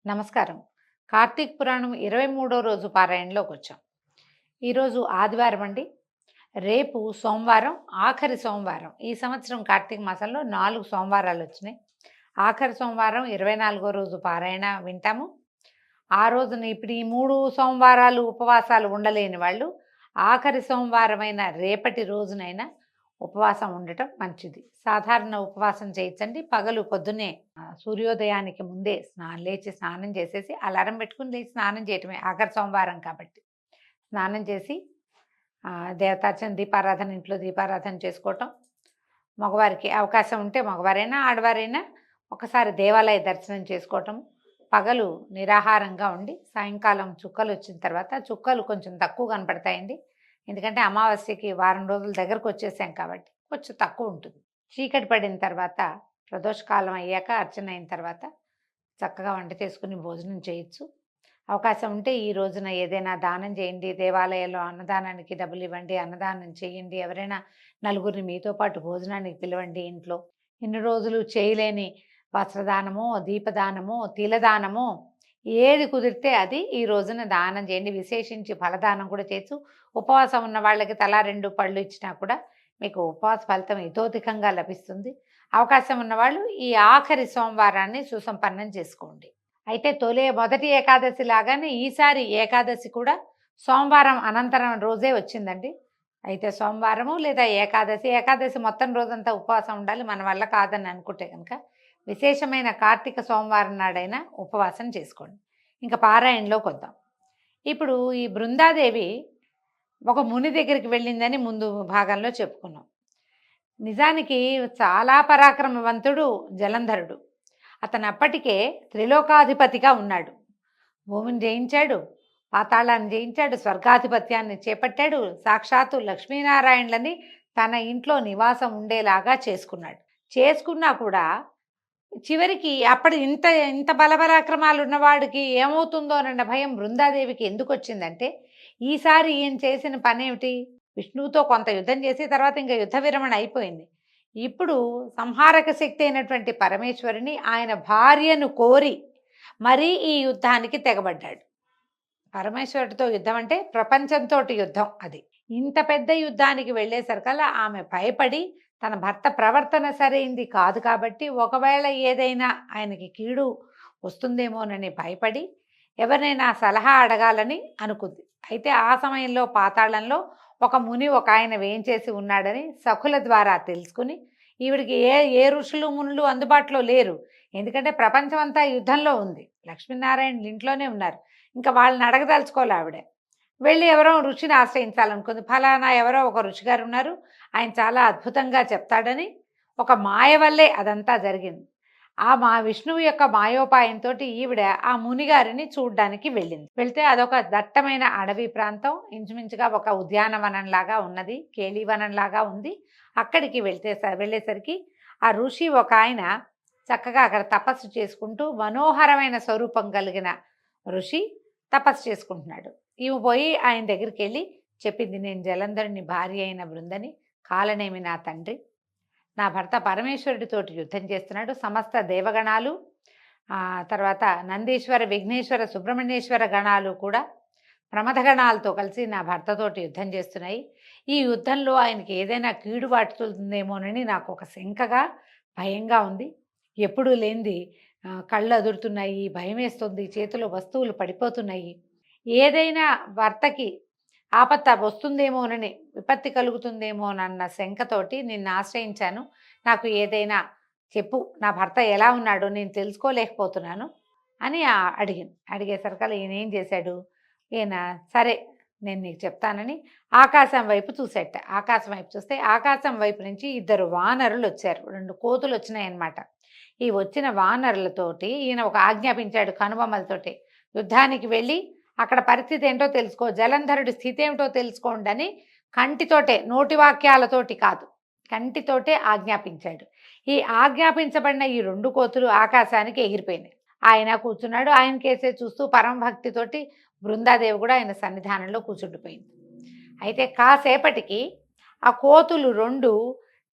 నమస్కారం. కార్తీక పురాణం 23వ రోజు పారాయణలోకి వచ్చాం. ఈరోజు ఆదివారం అండి. రేపు సోమవారం, ఆఖరి సోమవారం. ఈ సంవత్సరం కార్తీక మాసంలో 4 సోమవారాలు వచ్చినాయి. ఆఖరి సోమవారం 24వ రోజు పారాయణ వింటాము. ఆ రోజున ఇప్పుడు ఈ 3 సోమవారాలు ఉపవాసాలు ఉండలేని వాళ్ళు ఆఖరి సోమవారమైన రేపటి రోజునైనా ఉపవాసం ఉండటం మంచిది. సాధారణ ఉపవాసం చేయొచ్చండి. పగలు పొద్దున్నే సూర్యోదయానికి ముందే లేచి స్నానం చేసేసి అలారం పెట్టుకుని లేచి స్నానం చేయటమే. ఆఖరి సోమవారం కాబట్టి స్నానం చేసి దేవతార్చన దీపారాధన, ఇంట్లో దీపారాధన చేసుకోవటం. మగవారికి అవకాశం ఉంటే మగవారైనా ఆడవారైనా ఒకసారి దేవాలయ దర్శనం చేసుకోవటం. పగలు నిరాహారంగా ఉండి సాయంకాలం చుక్కలు వచ్చిన తర్వాత, చుక్కలు కొంచెం తక్కువ కనపడతాయండి, ఎందుకంటే అమావాస్యకి వారం రోజుల దగ్గరకు వచ్చేసాం కాబట్టి కొంచెం తక్కువ ఉంటుంది. చీకటి పడిన తర్వాత ప్రదోషకాలం అయ్యాక అర్చన అయిన తర్వాత చక్కగా వంట చేసుకుని భోజనం చేయొచ్చు. అవకాశం ఉంటే ఈ రోజున ఏదైనా దానం చేయండి. దేవాలయంలో అన్నదానానికి డబ్బులు ఇవ్వండి, అన్నదానం చేయండి. ఎవరైనా నలుగురిని మీతో పాటు భోజనానికి పిలవండి. ఇంట్లో ఇన్ని రోజులు చేయలేని వస్త్రదానమో, దీపదానమో, తిలదానమో ఏది కుదిరితే అది ఈ రోజున దానం చేయండి. విశేషించి ఫలదానం కూడా చేయొచ్చు. ఉపవాసం ఉన్న వాళ్ళకి తలా 2 పళ్ళు ఇచ్చినా కూడా మీకు ఉపవాస ఫలితం ఇతోధికంగా లభిస్తుంది. అవకాశం ఉన్నవాళ్ళు ఈ ఆఖరి సోమవారాన్ని సుసంపన్నం చేసుకోండి. అయితే మొదటి ఏకాదశి లాగానే ఈసారి ఏకాదశి కూడా సోమవారం అనంతరం రోజే వచ్చిందండి. అయితే సోమవారము లేదా ఏకాదశి మొత్తం రోజంతా ఉపవాసం ఉండాలి, మన వల్ల కాదని అనుకుంటే కనుక విశేషమైన కార్తీక సోమవారం నాడైనా ఉపవాసం చేసుకోండి. ఇంకా పారాయణలోకి వద్దాం. ఇప్పుడు ఈ బృందాదేవి ఒక ముని దగ్గరికి వెళ్ళిందని ముందు భాగంలో చెప్పుకున్నాం. నిజానికి చాలా పరాక్రమవంతుడు జలంధరుడు. అతను అప్పటికే త్రిలోకాధిపతిగా ఉన్నాడు. భూమిని జయించాడు, పాతాళాన్ని జయించాడు, స్వర్గాధిపత్యాన్ని చేపట్టాడు. సాక్షాత్తు లక్ష్మీనారాయణలని తన ఇంట్లో నివాసం ఉండేలాగా చేసుకున్నా కూడా చివరికి అప్పుడు ఇంత ఇంత బలపరాక్రమాలు ఉన్నవాడికి ఏమవుతుందోనన్న భయం బృందాదేవికి ఎందుకు వచ్చిందంటే, ఈసారి ఈయన చేసిన పనేమిటి, విష్ణువుతో కొంత యుద్ధం చేసి తర్వాత ఇంకా యుద్ధ విరమణ అయిపోయింది. ఇప్పుడు సంహారక శక్తి అయినటువంటి పరమేశ్వరిని ఆయన భార్యను కోరి మరీ ఈ యుద్ధానికి తెగబడ్డాడు. పరమేశ్వరుడితో యుద్ధం అంటే ప్రపంచంతో యుద్ధం. అది ఇంత పెద్ద యుద్ధానికి వెళ్ళేసరికల్లా ఆమె భయపడి తన భర్త ప్రవర్తన సరైంది కాదు కాబట్టి ఒకవేళ ఏదైనా ఆయనకి కీడు వస్తుందేమోనని భయపడి ఎవరినైనా సలహా అడగాలని అనుకుంది. అయితే ఆ సమయంలో పాతాళంలో ఒక ముని ఒక ఆయన వేయించేసి ఉన్నాడని సఖుల ద్వారా తెలుసుకుని, ఈవిడికి ఏ ఋషులు మునులు అందుబాటులో లేరు, ఎందుకంటే ప్రపంచం అంతా యుద్ధంలో ఉంది, లక్ష్మీనారాయణ ఇంట్లోనే ఉన్నారు, ఇంకా వాళ్ళని అడగదలుచుకోవాలి. ఆవిడ వెళ్ళి ఎవరో ఋషిని ఆశ్రయించాలనుకుంది. ఫలానా ఎవరో ఒక ఋషి గారు ఉన్నారు, ఆయన చాలా అద్భుతంగా చెప్తాడని, ఒక మాయ వల్లే అదంతా జరిగింది. విష్ణువు యొక్క మాయోపాయంతో ఈవిడ ఆ మునిగారిని చూడ్డానికి వెళ్ళింది. వెళ్తే అదొక దట్టమైన అడవి ప్రాంతం, ఇంచుమించుగా ఒక ఉద్యానవనంలాగా ఉన్నది, కేళీవనంలాగా ఉంది. అక్కడికి వెళ్ళేసరికి ఆ ఋషి ఒక ఆయన చక్కగా అక్కడ తపస్సు చేసుకుంటూ, మనోహరమైన స్వరూపం కలిగిన ఋషి తపస్సు చేసుకుంటున్నాడు. ఈమె పోయి ఆయన దగ్గరికి వెళ్ళి చెప్పింది, నేను జలంధరుని భార్య అయిన బృందని, కాలనేమి నా తండ్రి, నా భర్త పరమేశ్వరుడితోటి యుద్ధం చేస్తున్నాడు, సమస్త దేవగణాలు తర్వాత నందీశ్వర, విఘ్నేశ్వర, సుబ్రహ్మణ్యేశ్వర గణాలు కూడా ప్రమథగణాలతో కలిసి నా భర్తతోటి యుద్ధం చేస్తున్నాయి. ఈ యుద్ధంలో ఆయనకి ఏదైనా కీడు పడుతుందేమోనని నాకు ఒక శంకగా భయంగా ఉంది. ఎప్పుడూ లేనిది కళ్ళు అదురుతున్నాయి, భయం వేస్తుంది, చేతిలో వస్తువులు పడిపోతున్నాయి. ఏదైనా భర్తకి ఆపత్త వస్తుందేమోనని, విపత్తి కలుగుతుందేమోనన్న శంకతోటి నిన్ను ఆశ్రయించాను. నాకు ఏదైనా చెప్పు, నా భర్త ఎలా ఉన్నాడో నేను తెలుసుకోలేకపోతున్నాను అని అడిగేసరికల్లా ఈయన ఏం చేశాడు, ఈయన సరే నేను నీకు చెప్తానని ఆకాశం వైపు చూసేట. ఆకాశం వైపు చూస్తే ఆకాశం వైపు నుంచి 2 వానరులు వచ్చారు, 2 కోతులు వచ్చినాయన్నమాట. ఈ వచ్చిన వానరులతోటి ఈయన ఒక ఆజ్ఞాపించాడు కనుబొమ్మలతోటి, యుద్ధానికి వెళ్ళి అక్కడ పరిస్థితి ఏంటో తెలుసుకో, జలంధరుడి స్థితి ఏమిటో తెలుసుకోండి అని కంటితోటే, నోటి వాక్యాలతోటి కాదు, కంటితోటే ఆజ్ఞాపించాడు. ఈ ఆజ్ఞాపించబడిన ఈ 2 కోతులు ఆకాశానికి ఎగిరిపోయినాయి. ఆయన కూర్చున్నాడు, ఆయన కేసే చూస్తూ పరమభక్తితోటి బృందాదేవి కూడా ఆయన సన్నిధానంలో కూర్చుండిపోయింది. అయితే కాసేపటికి ఆ కోతులు 2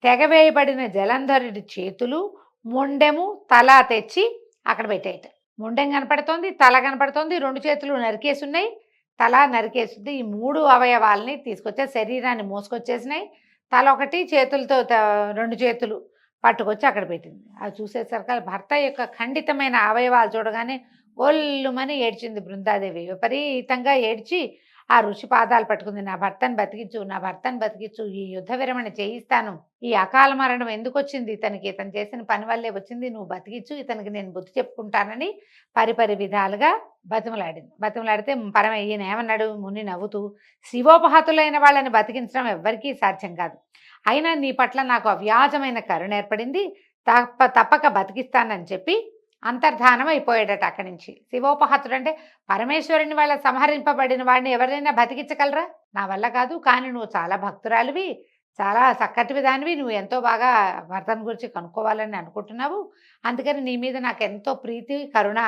తెగవేయబడిన జలంధరుడి చేతులు, మొండెము, తల తెచ్చి అక్కడ పెట్టేయట. ముండెం కనపడుతోంది, తల కనపడుతోంది, 2 చేతులు నరికేసున్నాయి. తల నరికేసింది. ఈ 3 అవయవాల్ని తీసుకొచ్చి శరీరాన్ని మోసుకొచ్చేసినాయి. తల ఒకటి చేతులతో 2 చేతులు పట్టుకొచ్చి అక్కడ పెట్టింది. అది చూసేసరికి భర్త యొక్క ఖండితమైన అవయవాలు చూడగానే గొల్లుమని ఏడ్చింది బృందాదేవి. విపరీతంగా ఏడ్చి ఆ ఋషి పాదాలు పట్టుకుంది. నా భర్తను బతికించు, నా భర్తను బతికించు, ఈ యుద్ధ విరమణ చేయిస్తాను. ఈ అకాల మరణం ఎందుకొచ్చింది ఇతనికి? ఇతను చేసిన పని వల్లే వచ్చింది. నువ్వు బతికించు, ఇతనికి నేను బుద్ధి చెప్పుకుంటానని పరిపరి విధాలుగా బతిమలాడింది. బతిమలాడితే ఈయన ఏమన్నాడు? ముని నవ్వుతూ, శివోపహతులైన వాళ్ళని బతికించడం ఎవ్వరికీ సాధ్యం కాదు. అయినా నీ పట్ల నాకు అవ్యాజమైన కరుణ ఏర్పడింది, తప్పక బతికిస్తానని చెప్పి అంతర్ధానం అయిపోయాడట అక్కడి నుంచి. శివోపహతుడు అంటే పరమేశ్వరుని వాళ్ళ సంహరింపబడిన వాడిని ఎవరైనా బతికించగలరా? నా వల్ల కాదు. కానీ నువ్వు చాలా భక్తురాలివి, చాలా చక్కటివి దానివి, నువ్వు ఎంతో బాగా భర్తను గురించి కనుక్కోవాలని అనుకుంటున్నావు. అందుకని నీ మీద నాకు ఎంతో ప్రీతి కరుణ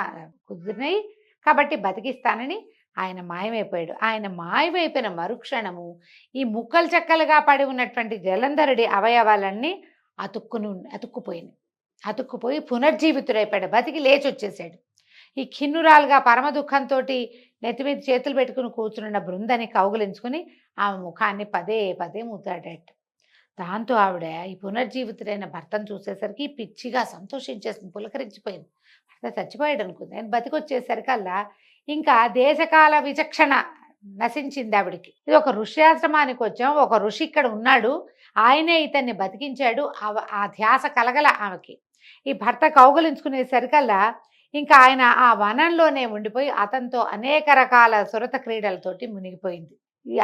కుదిరినాయి, కాబట్టి బతికిస్తానని ఆయన మాయమైపోయాడు. ఆయన మాయమైపోయిన మరుక్షణము ఈ ముక్కలు చెక్కలుగా పడి ఉన్నటువంటి జలంధరుడి అవయవాలన్నీ అతుక్కుపోయి పునర్జీవితుడైపోయాడు. బతికి లేచి వచ్చేసాడు. ఈ ఖిన్నురాలుగా పరమ దుఃఖంతో నెత్తి మీద చేతులు పెట్టుకుని కూర్చున్న బృందని కౌగులించుకుని ఆమె ముఖాన్ని పదే పదే ముద్దాడట. దాంతో ఆవిడ ఈ పునర్జీవితుడైన భర్తను చూసేసరికి పిచ్చిగా సంతోషించేసింది, పులకరించిపోయింది. భర్త చచ్చిపోయాడు అనుకుంది. ఆయన బతికొచ్చేసరికల్లా ఇంకా దేశకాల విచక్షణ నశించింది ఆవిడికి. ఇది ఒక ఋష్యాశ్రమానికి వచ్చాం, ఒక ఋషి ఇక్కడ ఉన్నాడు, ఆయనే ఇతన్ని బతికించాడు. ఆ ధ్యాస కలగల ఆమెకి. ఈ భర్త కౌగులించుకునేసరికల్లా ఇంకా ఆయన ఆ వనంలోనే ఉండిపోయి అతనితో అనేక రకాల సురత క్రీడలతోటి మునిగిపోయింది.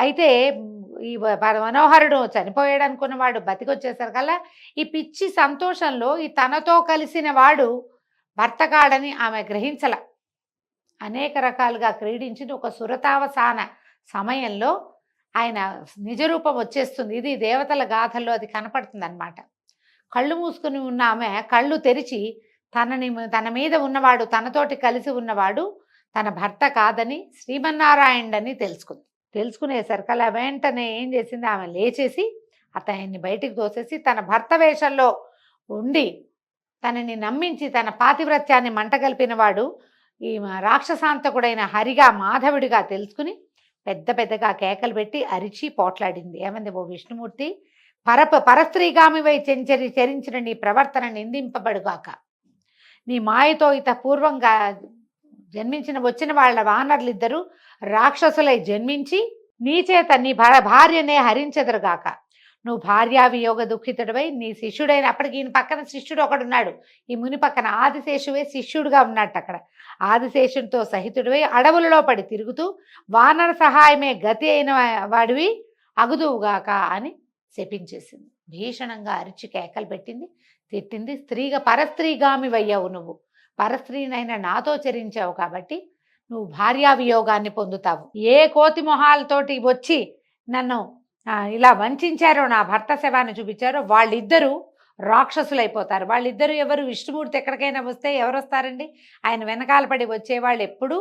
అయితే ఈ మనోహరుడు చనిపోయాడు అనుకున్నవాడు బతికొచ్చేసరికల్లా ఈ పిచ్చి సంతోషంలో ఈ తనతో కలిసిన వాడు భర్త కాడని ఆమె గ్రహించల. అనేక రకాలుగా క్రీడించి ఒక సురతావసాన సమయంలో ఆయన నిజరూపం వచ్చేస్తుంది. ఇది దేవతల గాథల్లో అది కనపడుతుంది అన్నమాట. కళ్ళు మూసుకుని ఉన్న ఆమె కళ్ళు తెరిచి తన మీద ఉన్నవాడు, తనతోటి కలిసి ఉన్నవాడు తన భర్త కాదని, శ్రీమన్నారాయణుడని తెలుసుకునేసరికల్లా వెంటనే ఏం చేసింది? ఆమె లేచేసి అతన్ని బయటికి తోసేసి తన భర్త వేషంలో ఉండి తనని నమ్మించి తన పాతివ్రత్యాన్ని మంటగలిపినవాడు ఈ రాక్షసాంతకుడైన హరిగా, మాధవుడిగా తెలుసుకుని పెద్దగా కేకలు పెట్టి అరిచి పోట్లాడింది. ఏమంది? ఓ విష్ణుమూర్తి, పరస్త్రీగామివై చరించిన నీ ప్రవర్తన నిందింపబడుగాక. నీ మాయతో పూర్వంగా వచ్చిన వాళ్ళ వానరులిద్దరూ రాక్షసులై జన్మించి నీ చేత నీ భార్యనే హరించెదరుగాక. నువ్వు భార్యావియోగ దుఃఖితుడివై నీ శిష్యుడైన, అప్పటికి ఈయన పక్కన శిష్యుడు ఒకడున్నాడు, ఈ ముని పక్కన ఆదిశేషువే శిష్యుడుగా ఉన్నట్టు అక్కడ. ఆదిశేషునితో సహితుడివై అడవులలో పడి తిరుగుతూ వానర సహాయమే గతి అయిన వాడివి అగుదువుగాక అని శపించేసింది. భీషణంగా అరిచి కేకలు పెట్టింది, తిట్టింది. పరస్త్రీగామివయ్యావు, నువ్వు పరస్త్రీనైనా నాతో చరించావు కాబట్టి నువ్వు భార్యావియోగాన్ని పొందుతావు. ఏ కోతి మొహాలతోటి వచ్చి నన్ను ఇలా వంచారో, నా భర్త శవాన్ని చూపించారో వాళ్ళిద్దరూ రాక్షసులైపోతారు. వాళ్ళిద్దరూ ఎవరు? విష్ణుమూర్తి ఎక్కడికైనా వస్తే ఎవరు వస్తారండి? ఆయన వెనకాల పడి వచ్చేవాళ్ళు ఎప్పుడు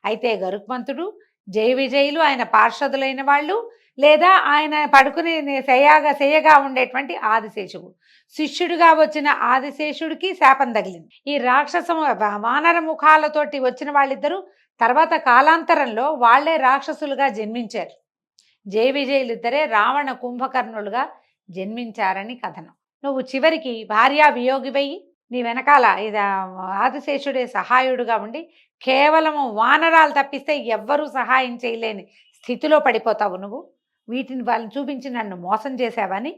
అయితే గరుత్మంతుడు, జయ విజయులు ఆయన పార్షదులైన వాళ్ళు, లేదా ఆయన పడుకుని శయ్యగా ఉండేటువంటి ఆదిశేషుడు. శిష్యుడిగా వచ్చిన ఆదిశేషుడికి శాపం తగిలింది. ఈ వానర ముఖాలతోటి వచ్చిన వాళ్ళిద్దరూ తర్వాత కాలాంతరంలో వాళ్లే రాక్షసులుగా జన్మించారు. జయ విజయులిద్దరే రావణ కుంభకర్ణులుగా జన్మించారని కథనం. నువ్వు చివరికి భార్యా వియోగివై నీ వెనకాల ఆదిశేషుడే సహాయుడుగా ఉండి కేవలము వానరాలు తప్పిస్తే ఎవ్వరూ సహాయం చేయలేని స్థితిలో పడిపోతావు. నువ్వు వీటిని వాళ్ళని చూపించి నన్ను మోసం చేశావని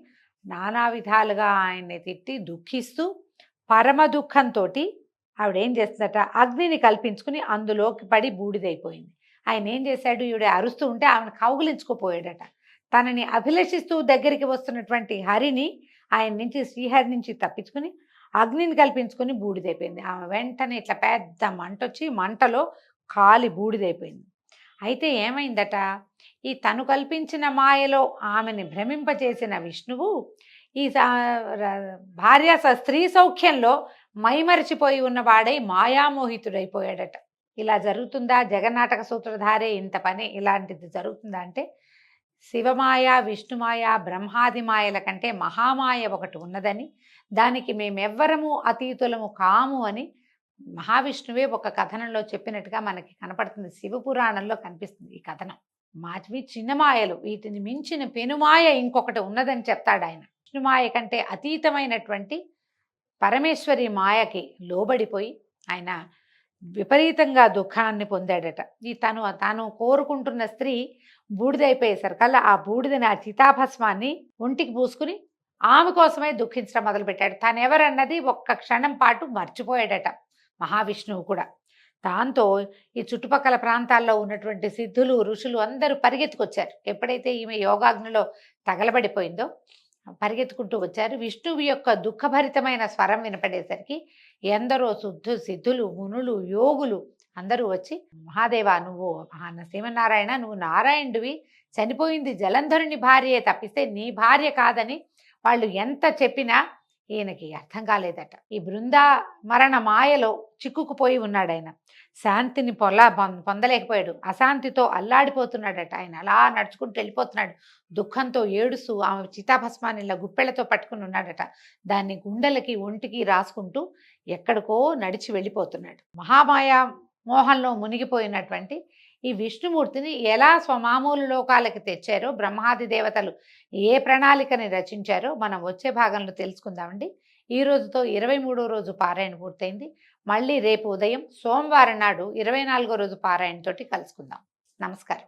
నానా విధాలుగా ఆయన్ని తిట్టి దుఃఖిస్తూ పరమ దుఃఖంతో ఆవిడేం చేస్తుందట? అగ్నిని కల్పించుకుని అందులోకి పడి బూడిదైపోయింది. ఆయన ఏం చేశాడు? ఈవిడ అరుస్తూ ఉంటే ఆమెను కౌగులించుకుపోయాడట. తనని అభిలషిస్తూ దగ్గరికి వస్తున్నటువంటి హరిని ఆయన నుంచి, శ్రీహరి నుంచి తప్పించుకుని అగ్నిని కల్పించుకుని బూడిదైపోయింది. ఆమె వెంటనే ఇట్లా పెద్ద మంట వచ్చి మంటలో కాలి బూడిదైపోయింది. అయితే ఏమైందట? ఈ తను కల్పించిన మాయలో ఆమెని భ్రమింపచేసిన విష్ణువు ఈ భార్య స్త్రీ సౌఖ్యంలో మైమరిచిపోయి ఉన్నవాడై మాయామోహితుడైపోయాడట. ఇలా జరుగుతుందా? జగన్నాటక సూత్రధారే ఇంత పని ఇలాంటిది జరుగుతుందా అంటే, శివమాయ, విష్ణుమాయ, బ్రహ్మాది మాయల కంటే మహామాయ ఒకటి ఉన్నదని, దానికి మేమెవ్వరము అతీతులము కాము అని మహావిష్ణువే ఒక కథనంలో చెప్పినట్టుగా మనకి కనపడుతుంది. శివపురాణంలో కనిపిస్తుంది ఈ కథనం. మాటివి చిన్న మాయలు, వీటిని మించిన పెనుమాయ ఇంకొకటి ఉన్నదని చెప్తాడాయన. విష్ణుమాయ కంటే అతీతమైనటువంటి పరమేశ్వరి మాయకి లోబడిపోయి ఆయన విపరీతంగా దుఃఖాన్ని పొందాడట. ఈ తాను కోరుకుంటున్న స్త్రీ బూడిదైపోయేసరికల్లా ఆ బూడిదని, ఆ చితాభస్మాన్ని ఒంటికి పూసుకుని ఆమె కోసమే దుఃఖించడం మొదలుపెట్టాడు. తానెవరన్నది ఒక్క క్షణం పాటు మర్చిపోయాడట మహావిష్ణువు కూడా. దాంతో ఈ చుట్టుపక్కల ప్రాంతాల్లో ఉన్నటువంటి సిద్ధులు, ఋషులు అందరూ పరిగెత్తుకొచ్చారు. ఎప్పుడైతే ఈమె యోగాగ్నిలో తగలబడిపోయిందో పరిగెత్తుకుంటూ వచ్చారు. విష్ణువు యొక్క దుఃఖభరితమైన స్వరం వినపడేసరికి ఎందరో సిద్ధులు, మునులు, యోగులు అందరూ వచ్చి, మహాదేవ నువ్వు శ్రీమన్నారాయణ, నువ్వు నారాయణుడివి, చనిపోయింది జలంధరుని భార్యే తప్పిస్తే నీ భార్య కాదని వాళ్ళు ఎంత చెప్పినా ఈయనకి అర్థం కాలేదట. ఈ మరణ మాయలో చిక్కుకుపోయి ఉన్నాడు ఆయన. శాంతిని పొందలేకపోయాడు. అశాంతితో అల్లాడిపోతున్నాడట ఆయన. అలా నడుచుకుంటూ వెళ్ళిపోతున్నాడు. దుఃఖంతో ఏడుస్తూ ఆమె చితాభస్మాన్ని ఇలా గుప్పెళ్లతో పట్టుకుని ఉన్నాడట. దాన్ని గుండెలకి, ఒంటికి రాసుకుంటూ ఎక్కడికో నడిచి వెళ్ళిపోతున్నాడు. మహామాయా మోహంలో మునిగిపోయినటువంటి ఈ విష్ణుమూర్తిని ఎలా స్వమామూలు లోకాలకి తెచ్చారో, బ్రహ్మాది దేవతలు ఏ ప్రణాళికని రచించారో మనం వచ్చే భాగంలో తెలుసుకుందామండి. ఈ రోజుతో 23వ రోజు పారాయణ పూర్తయింది. మళ్ళీ రేపు ఉదయం సోమవారం నాడు 24వ రోజు పారాయణతోటి కలుసుకుందాం. నమస్కారం.